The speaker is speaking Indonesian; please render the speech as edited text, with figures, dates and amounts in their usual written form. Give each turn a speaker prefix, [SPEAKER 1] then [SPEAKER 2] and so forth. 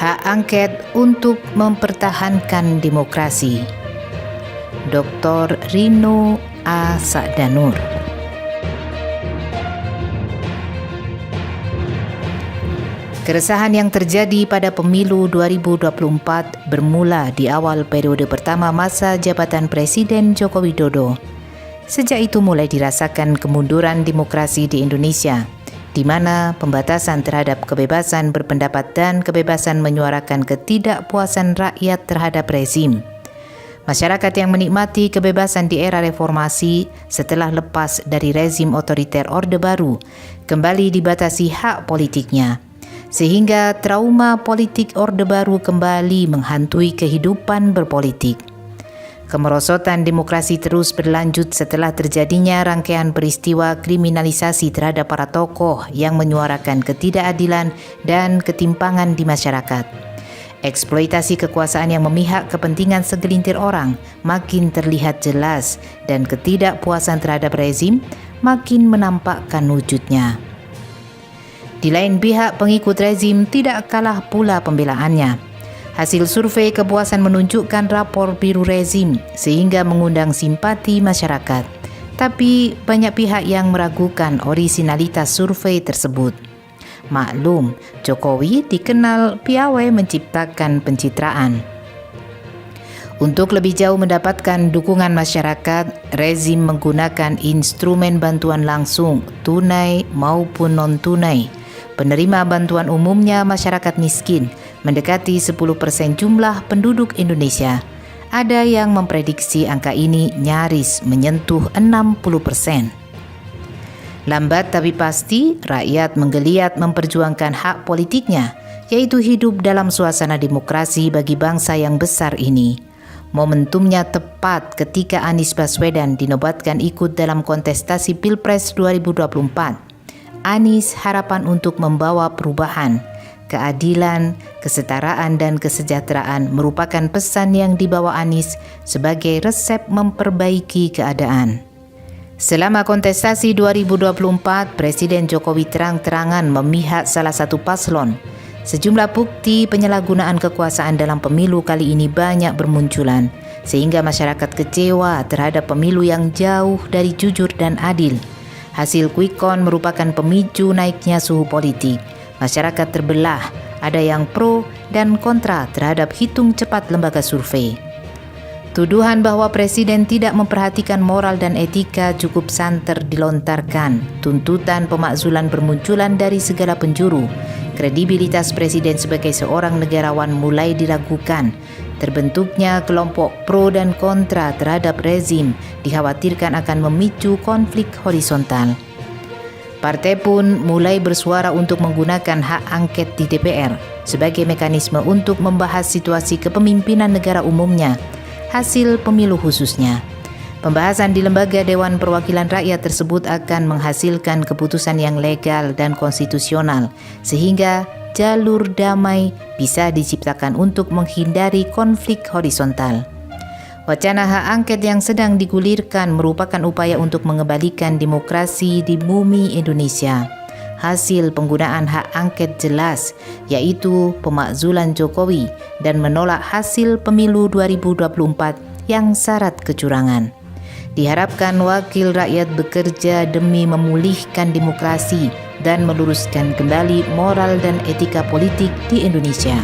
[SPEAKER 1] Hak angket untuk mempertahankan demokrasi. Dr. Rino A. Sa'danur. Keresahan yang terjadi pada pemilu 2024 bermula di awal periode pertama masa jabatan Presiden Joko Widodo. Sejak itu mulai dirasakan kemunduran demokrasi di Indonesia, di mana pembatasan terhadap kebebasan berpendapat dan kebebasan menyuarakan ketidakpuasan rakyat terhadap rezim. Masyarakat yang menikmati kebebasan di era reformasi setelah lepas dari rezim otoriter Orde Baru kembali dibatasi hak politiknya, sehingga trauma politik Orde Baru kembali menghantui kehidupan berpolitik. Kemerosotan demokrasi terus berlanjut setelah terjadinya rangkaian peristiwa kriminalisasi terhadap para tokoh yang menyuarakan ketidakadilan dan ketimpangan di masyarakat. Eksploitasi kekuasaan yang memihak kepentingan segelintir orang makin terlihat jelas dan ketidakpuasan terhadap rezim makin menampakkan wujudnya. Di lain pihak, pengikut rezim tidak kalah pula pembelaannya. Hasil survei kepuasan menunjukkan rapor biru rezim sehingga mengundang simpati masyarakat. Tapi banyak pihak yang meragukan orisinalitas survei tersebut. Maklum, Jokowi dikenal piawai menciptakan pencitraan. Untuk lebih jauh mendapatkan dukungan masyarakat, rezim menggunakan instrumen bantuan langsung, tunai maupun non-tunai. Penerima bantuan umumnya masyarakat miskin, mendekati 10% jumlah penduduk Indonesia. Ada yang memprediksi angka ini nyaris menyentuh 60%. Lambat tapi pasti, rakyat menggeliat memperjuangkan hak politiknya, yaitu hidup dalam suasana demokrasi bagi bangsa yang besar ini. Momentumnya tepat ketika Anies Baswedan dinobatkan ikut dalam kontestasi Pilpres 2024. Anies harapan untuk membawa perubahan, keadilan, kesetaraan dan kesejahteraan merupakan pesan yang dibawa Anies sebagai resep memperbaiki keadaan. Selama kontestasi 2024, Presiden Jokowi terang-terangan memihak salah satu paslon. Sejumlah bukti penyalahgunaan kekuasaan dalam pemilu kali ini banyak bermunculan, sehingga masyarakat kecewa terhadap pemilu yang jauh dari jujur dan adil. Hasil quick count merupakan pemicu naiknya suhu politik. Masyarakat terbelah, ada yang pro dan kontra terhadap hitung cepat lembaga survei. Tuduhan bahwa Presiden tidak memperhatikan moral dan etika cukup santer dilontarkan. Tuntutan pemakzulan bermunculan dari segala penjuru. Kredibilitas Presiden sebagai seorang negarawan mulai diragukan. Terbentuknya kelompok pro dan kontra terhadap rezim dikhawatirkan akan memicu konflik horizontal. Partai pun mulai bersuara untuk menggunakan hak angket di DPR sebagai mekanisme untuk membahas situasi kepemimpinan negara umumnya, hasil pemilu khususnya. Pembahasan di Lembaga Dewan Perwakilan Rakyat tersebut akan menghasilkan keputusan yang legal dan konstitusional, sehingga jalur damai bisa diciptakan untuk menghindari konflik horizontal. Wacana hak angket yang sedang digulirkan merupakan upaya untuk mengembalikan demokrasi di bumi Indonesia. Hasil penggunaan hak angket jelas, yaitu pemakzulan Jokowi dan menolak hasil pemilu 2024 yang syarat kecurangan. Diharapkan wakil rakyat bekerja demi memulihkan demokrasi dan meluruskan kembali moral dan etika politik di Indonesia.